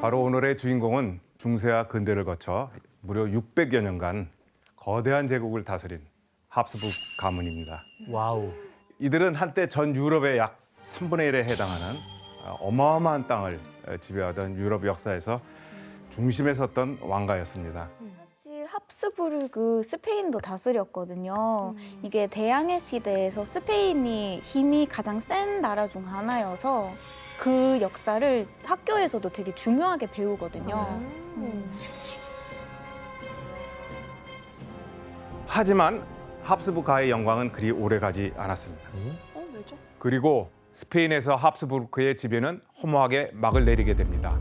바로 오늘의 주인공은 중세와 근대를 거쳐 무려 600여 년간 거대한 제국을 다스린 합스부르크 가문입니다. 와우. 이들은 한때 전 유럽의 약 3분의 1에 해당하는 어마어마한 땅을 지배하던 유럽 역사에서 중심에 섰던 왕가였습니다. 사실 합스부르크 스페인도 다스렸거든요. 이게 대항해 시대에서 스페인이 힘이 가장 센 나라 중 하나여서 그 역사를 학교에서도 되게 중요하게 배우거든요. 하지만 합스부르크의 영광은 그리 오래가지 않았습니다. 왜죠? 그리고 스페인에서 합스부르크의 지배는 허무하게 막을 내리게 됩니다.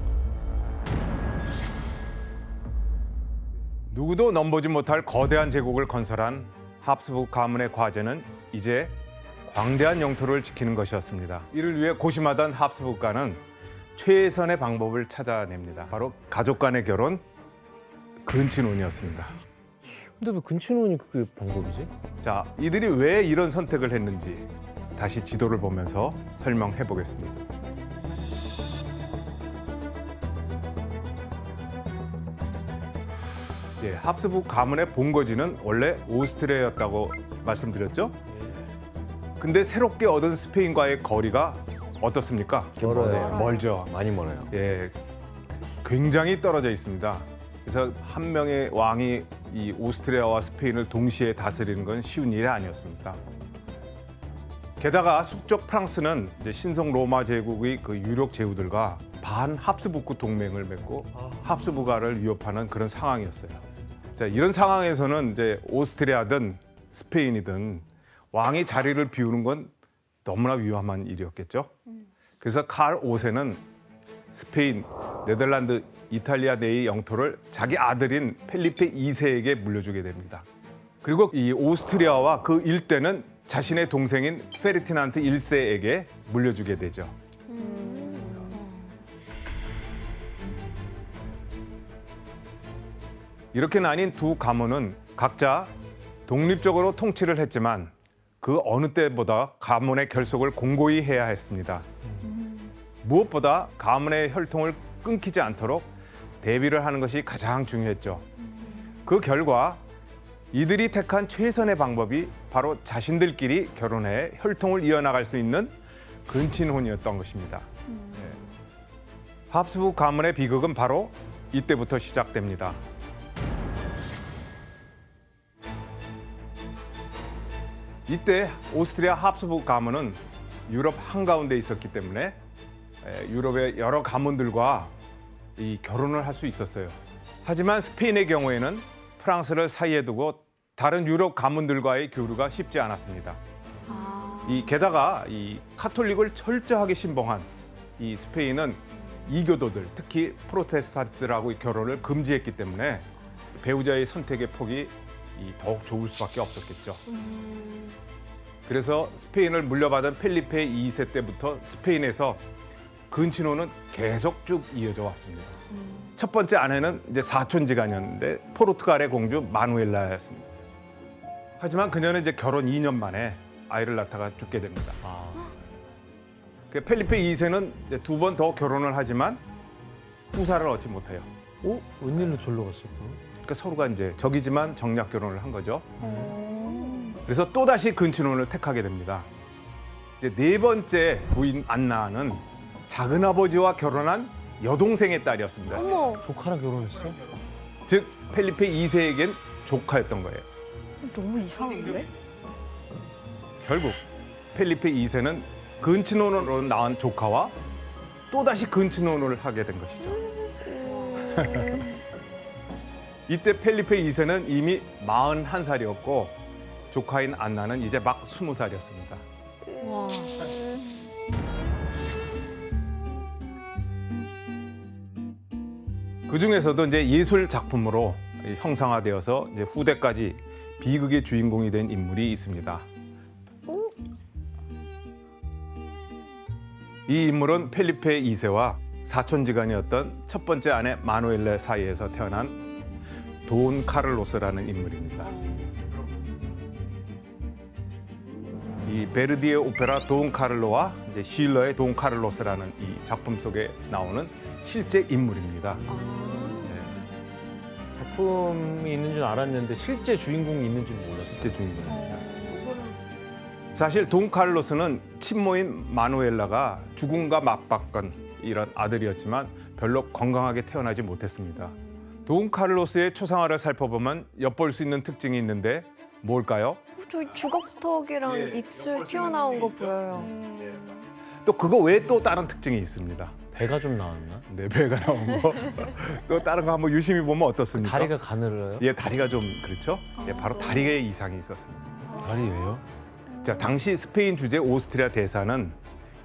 누구도 넘보지 못할 거대한 제국을 건설한 합스부르크 가문의 과제는 이제 광대한 영토를 지키는 것이었습니다. 이를 위해 고심하던 합스부르크가는 최선의 방법을 찾아냅니다. 바로 가족 간의 결혼, 근친혼이었습니다. 근데 왜 근친혼이 그게 방법이지? 자, 이들이 왜 이런 선택을 했는지 다시 지도를 보면서 설명해 보겠습니다. 예, 합스부르크 가문의 본거지는 원래 오스트리아였다고 말씀드렸죠? 근데 새롭게 얻은 스페인과의 거리가 어떻습니까? 멀어요. 멀죠. 많이 멀어요. 예, 굉장히 떨어져 있습니다. 그래서 한 명의 왕이 이 오스트리아와 스페인을 동시에 다스리는 건 쉬운 일이 아니었습니다. 게다가 숙적 프랑스는 이제 신성 로마 제국의 그 유력 제후들과 반 합스부르크 동맹을 맺고 합스부르크를 위협하는 그런 상황이었어요. 자, 이런 상황에서는 이제 오스트리아든 스페인이든 왕이 자리를 비우는 건 너무나 위험한 일이었겠죠. 그래서 칼 5세는 스페인, 네덜란드, 이탈리아 내의 영토를 자기 아들인 펠리페 2세에게 물려주게 됩니다. 그리고 이 오스트리아와 그 일대는 자신의 동생인 페르디난드 1세에게 물려주게 되죠. 이렇게 나뉜 두 가문은 각자 독립적으로 통치를 했지만 그 어느 때보다 가문의 결속을 공고히 해야 했습니다. 무엇보다 가문의 혈통을 끊기지 않도록 대비를 하는 것이 가장 중요했죠. 그 결과 이들이 택한 최선의 방법이 바로 자신들끼리 결혼해 혈통을 이어나갈 수 있는 근친혼이었던 것입니다. 합스부르크 가문의 비극은 바로 이때부터 시작됩니다. 이때 오스트리아 합스부르크 가문은 유럽 한가운데 있었기 때문에 유럽의 여러 가문들과 이 결혼을 할 수 있었어요. 하지만 스페인의 경우에는 프랑스를 사이에 두고 다른 유럽 가문들과의 교류가 쉽지 않았습니다. 게다가 이 카톨릭을 철저하게 신봉한 이 스페인은 이교도들, 특히 프로테스탄트들하고 결혼을 금지했기 때문에 배우자의 선택의 폭이 더욱 좁을 수밖에 없었겠죠. 그래서 스페인을 물려받은 펠리페 2세 때부터 스페인에서 근친혼은 계속 쭉 이어져 왔습니다. 첫 번째 아내는 이제 사촌지간이었는데 포르투갈의 공주 마누엘라였습니다. 하지만 그녀는 이제 결혼 2년 만에 아이를 낳다가 죽게 됩니다. 그 펠리페 2세는 두 번 더 결혼을 하지만 후사를 얻지 못해요. 어? 웬일로 절로 갔을까? 그러니까 서로가 이제 적이지만 정략 결혼을 한 거죠. 그래서 또 다시 근친혼을 택하게 됩니다. 이제 네 번째 부인 안나는 작은 아버지와 결혼한 여동생의 딸이었습니다. 어머, 조카랑 결혼했어? 즉 펠리페 2세에겐 조카였던 거예요. 너무 이상한데? 결국 펠리페 2세는 근친혼으로 낳은 조카와 또다시 근친혼을 하게 된 것이죠. 이때 펠리페 2세는 이미 41살이었고 조카인 안나는 이제 막 20살이었습니다. 와. 그 중에서도 이제 예술 작품으로 형상화되어서 이제 후대까지 비극의 주인공이 된 인물이 있습니다. 이 인물은 펠리페 2세와 사촌지간이었던 첫 번째 아내 마누엘라 사이에서 태어난 돈 카를로스라는 인물입니다. 이 베르디의 오페라 돈 카를로와 이제 실러의 돈 카를로스라는 이 작품 속에 나오는 실제 인물입니다. 작품이 있는 줄 알았는데 실제 주인공이 있는 줄 몰랐어요. 실제 주인공입니다. 사실 돈 카를로스는 친모인 마누엘라가 죽음과 맞바꾼 이런 아들이었지만 별로 건강하게 태어나지 못했습니다. 돈 카를로스의 초상화를 살펴보면 엿볼 수 있는 특징이 있는데 뭘까요? 저기 주걱턱이랑 입술 튀어나온 거 보여요. 또 그거 외에 또 다른 특징이 있습니다. 배가 좀 나왔나? 네, 배가 나온 거. 또 다른 거 한번 유심히 보면 어떻습니까? 다리가 가늘어요? 예, 다리가 좀 그렇죠? 예, 바로 다리에 이상이 있었습니다. 다리 왜요? 자, 당시 스페인 주재 오스트리아 대사는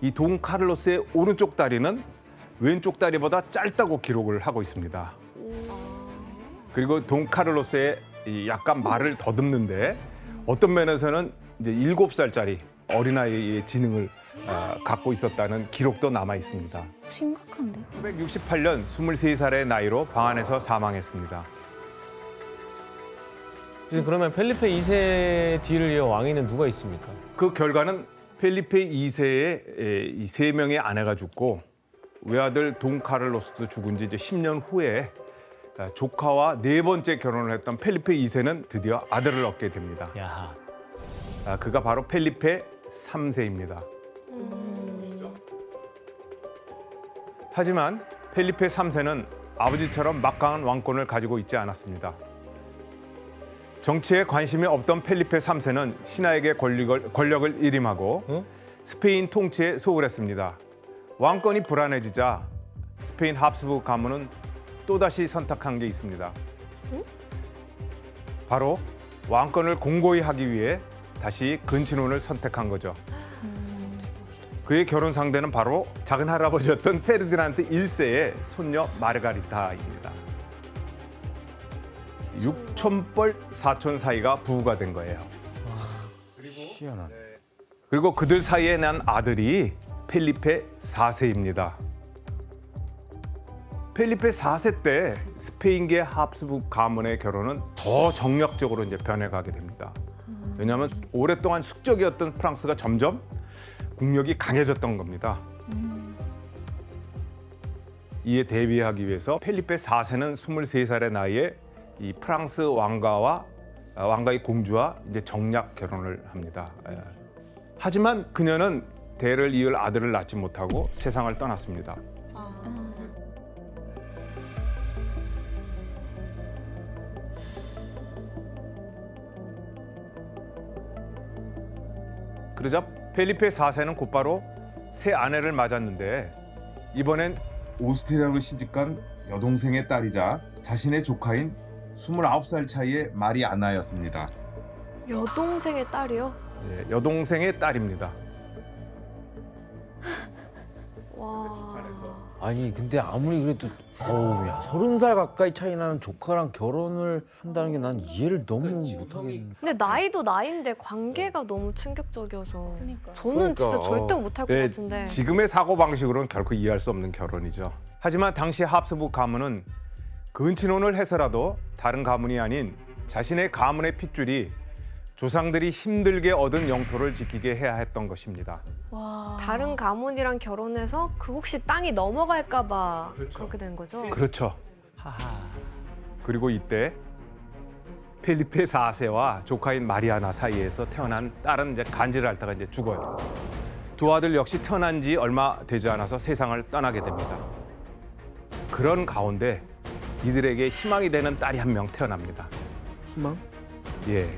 이 돈 카를로스의 오른쪽 다리는 왼쪽 다리보다 짧다고 기록을 하고 있습니다. 그리고 돈 카를로스의 이 약간 말을 더듬는데 어떤 면에서는 이제 7살짜리 어린아이의 지능을 갖고 있었다는 기록도 남아 있습니다. 심각한데. 1968년 23살의 나이로 방 안에서 사망했습니다. 그러면 펠리페 2세 뒤를 이어 왕위는 누가 있습니까? 그 결과는 펠리페 2세의 이 3명의 아내가 죽고 외아들 돈 카를로스도 죽은 지 이제 10년 후에 조카와 4번째 결혼을 했던 펠리페 2세는 드디어 아들을 얻게 됩니다. 야하. 그가 바로 펠리페 3세입니다. 하지만 펠리페 3세는 아버지처럼 막강한 왕권을 가지고 있지 않았습니다. 정치에 관심이 없던 펠리페 3세는 신하에게 권력을 일임하고 스페인 통치에 속을 했습니다. 왕권이 불안해지자 스페인 합스부르크 가문은 또다시 선택한 게 있습니다. 바로 왕권을 공고히 하기 위해 다시 근친혼을 선택한 거죠. 그의 결혼 상대는 바로 작은 할아버지였던 페르디난드 1세의 손녀 마르가리타입니다. 6촌뻘 4촌 사이가 부부가 된 거예요. 희한하네. 그리고 그들 사이에 난 아들이 펠리페 4세입니다. 펠리페 4세 때 스페인계 합스부르크 가문의 결혼은 더 정략적으로 이제 변해가게 됩니다. 왜냐하면 오랫동안 숙적이었던 프랑스가 점점 국력이 강해졌던 겁니다. 이에 대비하기 위해서 펠리페 4세는 23살의 나이에 이 프랑스 왕가의 공주와 이제 정략 결혼을 합니다. 하지만 그녀는 대를 이을 아들을 낳지 못하고 세상을 떠났습니다. 그러자 펠리페 4세는 곧바로 새 아내를 맞았는데 이번엔 오스트리아로 시집간 여동생의 딸이자 자신의 조카인 29살 차이의 마리아나였습니다. 여동생의 딸이요? 예, 여동생의 딸입니다. 와. 아니 근데 아무리 그래도 어우 야 30살 가까이 차이 나는 조카랑 결혼을 한다는 게 난 이해를 너무 못하겠네. 근데 나이도 나이인데 관계가 너무 충격적이어서 저는 그러니까, 진짜 절대 못할 것 네, 같은데. 지금의 사고 방식으로는 결코 이해할 수 없는 결혼이죠. 하지만 당시 합스부르크 가문은 근친혼을 해서라도 다른 가문이 아닌 자신의 가문의 핏줄이 조상들이 힘들게 얻은 영토를 지키게 해야 했던 것입니다. 와. 다른 가문이랑 결혼해서 그 혹시 땅이 넘어갈까 봐 그렇게 된 거죠? 그렇죠. 하하. 그리고 이때 펠리페 4세와 조카인 마리아나 사이에서 태어난 딸은 이제 간질을 앓다가 이제 죽어요. 두 아들 역시 태어난 지 얼마 되지 않아서 세상을 떠나게 됩니다. 그런 가운데 이들에게 희망이 되는 딸이 한 명 태어납니다. 희망? 예,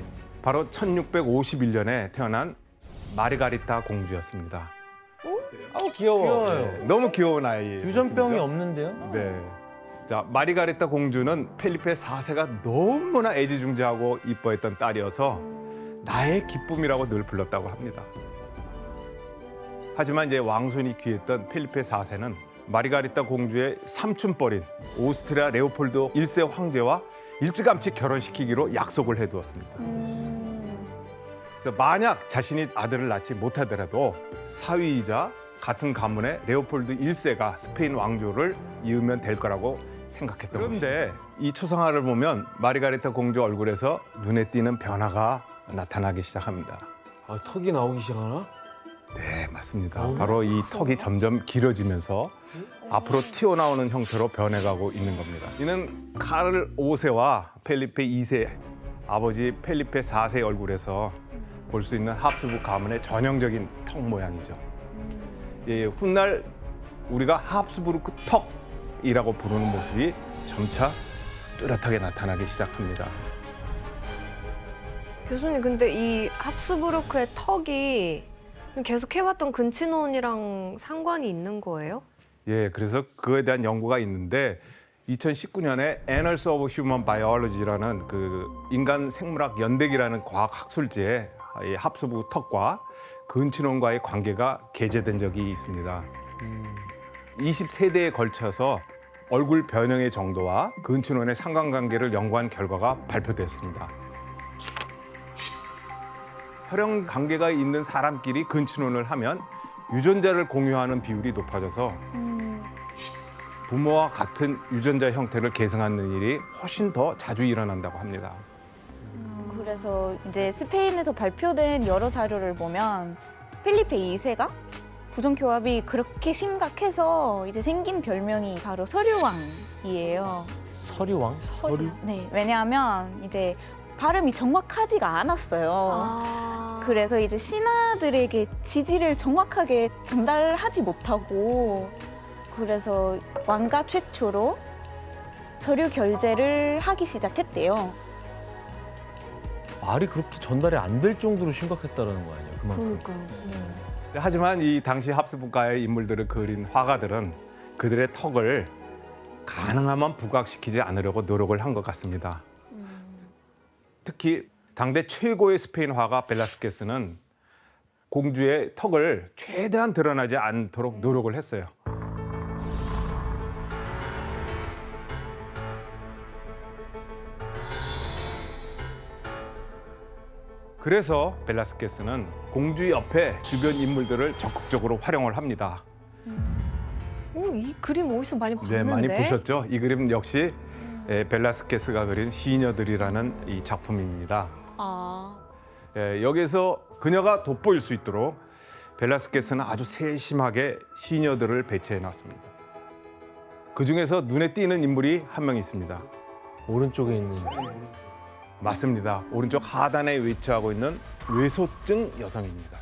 바로 1651년에 태어난 마르가리타 공주였습니다. 아우 귀여워. 귀여워요. 네, 너무 귀여운 아이예요. 유전병이 진짜. 없는데요? 네. 자, 마르가리타 공주는 펠리페 4세가 너무나 애지중지하고 이뻐했던 딸이어서 나의 기쁨이라고 늘 불렀다고 합니다. 하지만 이제 왕손이 귀했던 펠리페 4세는 마르가리타 공주의 삼촌뻘인 오스트리아 레오폴드 1세 황제와 일찌감치 결혼시키기로 약속을 해두었습니다. 그래서 만약 자신이 아들을 낳지 못하더라도 사위이자 같은 가문의 레오폴드 1세가 스페인 왕조를 이으면 될 거라고 생각했던 것이죠. 그런데 이 초상화를 보면 마르가리타 공주 얼굴에서 눈에 띄는 변화가 나타나기 시작합니다. 아 턱이 나오기 시작하나? 네, 맞습니다. 바로 이 턱이 점점 길어지면서 앞으로 튀어나오는 형태로 변해가고 있는 겁니다. 이는 카를 5세와 펠리페 2세, 아버지 펠리페 4세의 얼굴에서 볼 수 있는 합스부르크 가문의 전형적인 턱 모양이죠. 예, 훗날 우리가 합스부르크 턱이라고 부르는 모습이 점차 뚜렷하게 나타나기 시작합니다. 교수님, 근데 이 합스부르크의 턱이 계속 해왔던 근친혼이랑 상관이 있는 거예요? 예, 그래서 그에 대한 연구가 있는데 2019년에 Annals of Human Biology라는 그 인간 생물학 연대기라는 과학 학술지에 이 합스부르크 턱과 근친혼과의 관계가 게재된 적이 있습니다. 20세대에 걸쳐서 얼굴 변형의 정도와 근친혼의 상관관계를 연구한 결과가 발표됐습니다. 혈연 관계가 있는 사람끼리 근친혼을 하면 유전자를 공유하는 비율이 높아져서 부모와 같은 유전자 형태를 계승하는 일이 훨씬 더 자주 일어난다고 합니다. 그래서 이제 스페인에서 발표된 여러 자료를 보면 펠리페 2세가 부정교합이 그렇게 심각해서 이제 생긴 별명이 바로 서류왕이에요. 서류왕? 서류? 네, 왜냐하면 이제 발음이 정확하지가 않았어요. 그래서 이제 신하들에게 지지를 정확하게 전달하지 못하고 그래서 왕가 최초로 서류 결제를 하기 시작했대요. 말이 그렇게 전달이 안 될 정도로 심각했다는 거 아니에요? 그만큼. 그러니까요. 하지만 이 당시 합스부르크의 인물들을 그린 화가들은 그들의 턱을 가능하면 부각시키지 않으려고 노력을 한 것 같습니다. 특히 당대 최고의 스페인 화가 벨라스케스는 공주의 턱을 최대한 드러나지 않도록 노력을 했어요. 그래서 벨라스케스는 공주 옆에 주변 인물들을 적극적으로 활용을 합니다. 이 그림 어디서 많이 네, 봤는데? 많이 보셨죠? 이 그림 역시 벨라스케스가 그린 시녀들이라는 이 작품입니다. 여기서 그녀가 돋보일 수 있도록 벨라스케스는 아주 세심하게 시녀들을 배치해 놨습니다. 그 중에서 눈에 띄는 인물이 한 명 있습니다. 오른쪽에 있는 맞습니다. 오른쪽 하단에 위치하고 있는 외소증 여성입니다.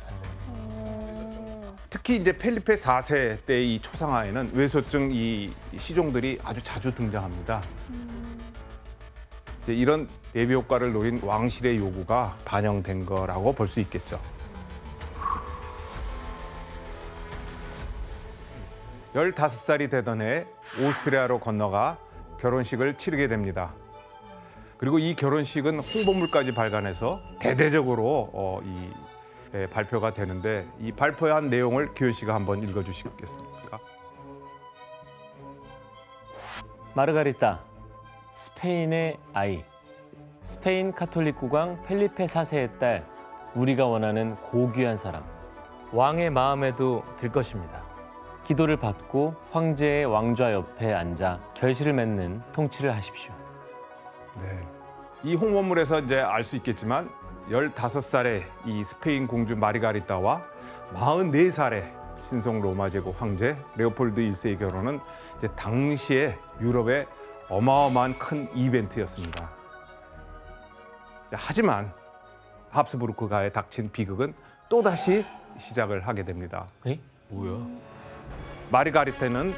특히 이제 펠리페 4세 때 이 초상화에는 외소증 이 시종들이 아주 자주 등장합니다. 이제 이런 대비 효과를 노린 왕실의 요구가 반영된 거라고 볼 수 있겠죠. 15살이 되던 해 오스트리아로 건너가 결혼식을 치르게 됩니다. 그리고 이 결혼식은 홍보물까지 발간해서 대대적으로 발표가 되는데 이 발표한 내용을 규현 씨가 한번 읽어주시겠습니까? 마르가리타, 스페인의 아이, 스페인 카톨릭 국왕 펠리페 4세의 딸, 우리가 원하는 고귀한 사람, 왕의 마음에도 들 것입니다. 기도를 받고 황제의 왕좌 옆에 앉아 결실을 맺는 통치를 하십시오. 네. 이 홍보물에서 이제 알 수 있겠지만 15살의 이 스페인 공주 마르가리타와 44살의 신성 로마 제국 황제 레오폴드 1세의 결혼은 이제 당시에 유럽의 어마어마한 큰 이벤트였습니다. 하지만 합스부르크가에 닥친 비극은 또다시 시작을 하게 됩니다. 에? 뭐야? 마르가리타는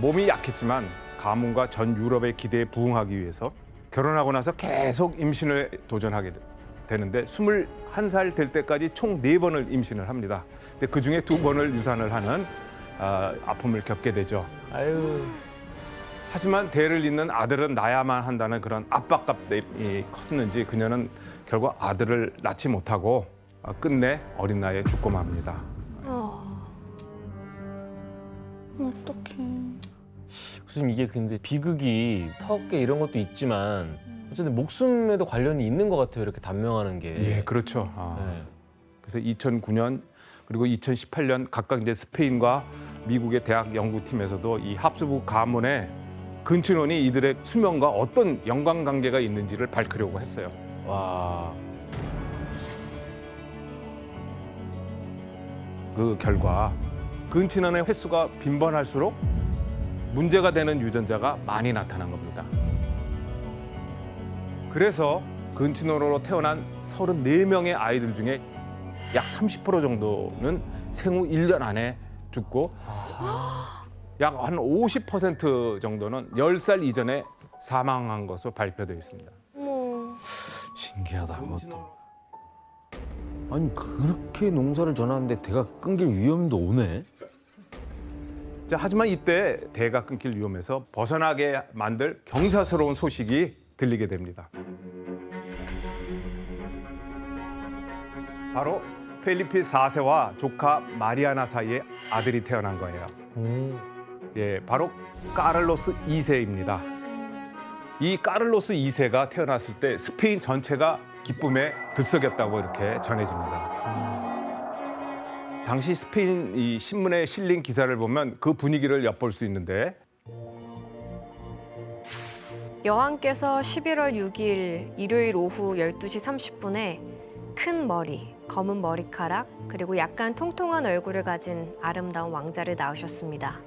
몸이 약했지만 가문과 전 유럽의 기대에 부응하기 위해서 결혼하고 나서 계속 임신을 도전하게 되는데 21살 될 때까지 총 4번을 임신을 합니다. 근데 그중에 2번을 유산을 하는 아픔을 겪게 되죠. 아유. 하지만 대를 잇는 아들은 낳아야만 한다는 그런 압박감이 컸는지 그녀는 결국 아들을 낳지 못하고 끝내 어린 나이에 죽고 맙니다. 교수님 이게 근데 비극이 턱에 이런 것도 있지만 어쨌든 목숨에도 관련이 있는 것 같아요. 이렇게 단명하는 게. 예, 그렇죠. 네. 그래서 2009년 그리고 2018년 각각 이제 스페인과 미국의 대학 연구팀에서도 이 합스부르크 가문의 근친혼이 이들의 수명과 어떤 연관관계가 있는지를 밝히려고 했어요. 와. 그 결과 근친혼의 횟수가 빈번할수록 문제가 되는 유전자가 많이 나타난 겁니다. 그래서 근친혼으로 태어난 34명의 아이들 중에 약 30% 정도는 생후 1년 안에 죽고 약 한 50% 정도는 10살 이전에 사망한 것으로 발표되어 있습니다. 신기하다 그것도. 아니 그렇게 농사를 져놨는데 대가 끊길 위험도 오네. 자, 하지만 이때 대가 끊길 위험에서 벗어나게 만들 경사스러운 소식이 들리게 됩니다. 바로 펠리페 4세와 조카 마리아나 사이에 아들이 태어난 거예요. 예, 바로 까를로스 2세입니다. 이 까를로스 2세가 태어났을 때 스페인 전체가 기쁨에 들썩였다고 이렇게 전해집니다. 당시 스페인 이 신문에 실린 기사를 보면 그 분위기를 엿볼 수 있는데 여왕께서 11월 6일 일요일 오후 12시 30분에 큰 머리, 검은 머리카락, 그리고 약간 통통한 얼굴을 가진 아름다운 왕자를 낳으셨습니다.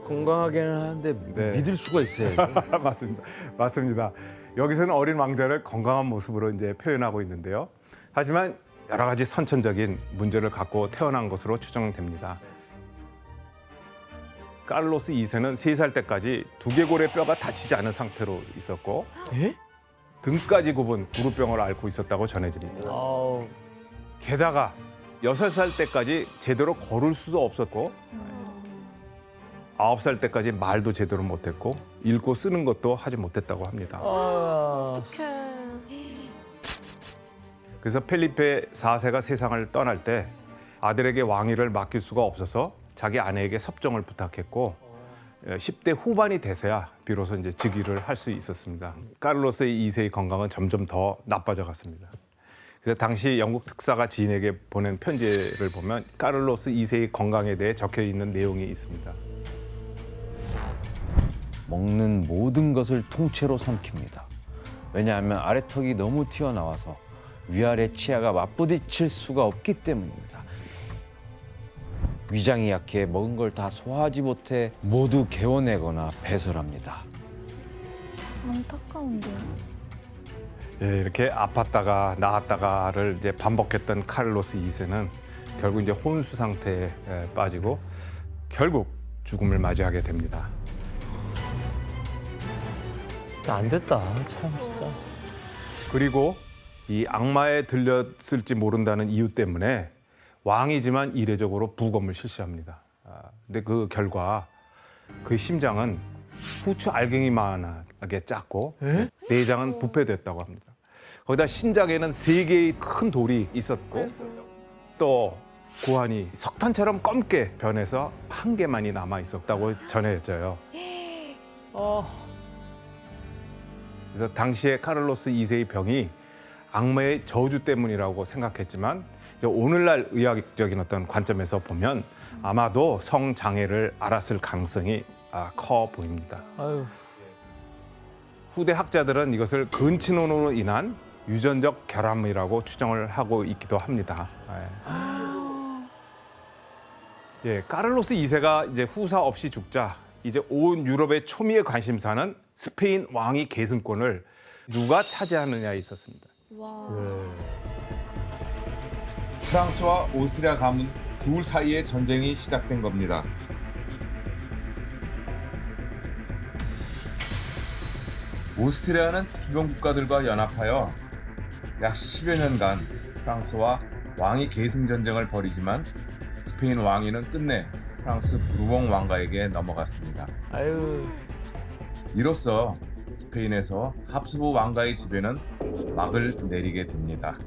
건강하게는 하는데 네. 믿을 수가 있어요. 맞습니다. 맞습니다. 여기서는 어린 왕자를 건강한 모습으로 이제 표현하고 있는데요. 하지만 여러 가지 선천적인 문제를 갖고 태어난 것으로 추정됩니다. 카를로스 2세는 3살 때까지 두개골의 뼈가 다치지 않은 상태로 있었고 등까지 굽은 구루병을 앓고 있었다고 전해집니다. 게다가 6살 때까지 제대로 걸을 수도 없었고 9살 때까지 말도 제대로 못했고 읽고 쓰는 것도 하지 못했다고 합니다. 어떡해. 그래서 펠리페 4세가 세상을 떠날 때 아들에게 왕위를 맡길 수가 없어서 자기 아내에게 섭정을 부탁했고 10대 후반이 돼서야 비로소 이제 즉위를 할 수 있었습니다. 카를로스 2세의 건강은 점점 더 나빠져 갔습니다. 그래서 당시 영국 특사가 지인에게 보낸 편지를 보면 카를로스 2세의 건강에 대해 적혀 있는 내용이 있습니다. 먹는 모든 것을 통째로 삼킵니다. 왜냐하면 아래턱이 너무 튀어나와서 위아래 치아가 맞부딪힐 수가 없기 때문입니다. 위장이 약해 먹은 걸 다 소화하지 못해 모두 개워내거나 배설합니다. 안타까운데요. 예, 이렇게 아팠다가 나았다가를 이제 반복했던 카를로스 2세는 결국 이제 혼수 상태에 빠지고 결국 죽음을 맞이하게 됩니다. 안 됐다. 참 진짜. 그리고 이 악마에 들렸을지 모른다는 이유 때문에 왕이지만 이례적으로 부검을 실시합니다. 근데 그 결과 그의 심장은 후추 알갱이만하게 작고 내장은 부패됐다고 합니다. 거기다 신장에는 3개의 큰 돌이 있었고 또 고환이 석탄처럼 검게 변해서 1개만이 남아 있었다고 전해져요. 그래서 당시에 카를로스 2세의 병이 악마의 저주 때문이라고 생각했지만 이제 오늘날 의학적인 어떤 관점에서 보면 아마도 성장애를 앓았을 가능성이 커 보입니다. 아유. 후대 학자들은 이것을 근친혼으로 인한 유전적 결함이라고 추정을 하고 있기도 합니다. 예, 카를로스 2세가 이제 후사 없이 죽자 이제 온 유럽의 초미의 관심사는 스페인 왕위 계승권을 누가 차지하느냐에 있었습니다. 프랑스와 오스트리아 가문 둘 사이의 전쟁이 시작된 겁니다. 오스트리아는 주변 국가들과 연합하여 약 10여 년간 프랑스와 왕위 계승 전쟁을 벌이지만 스페인 왕위는 끝내 프랑스 부르봉 왕가에게 넘어갔습니다. 아유. 이로써 스페인에서 합스부 왕가의 지배는 막을 내리게 됩니다.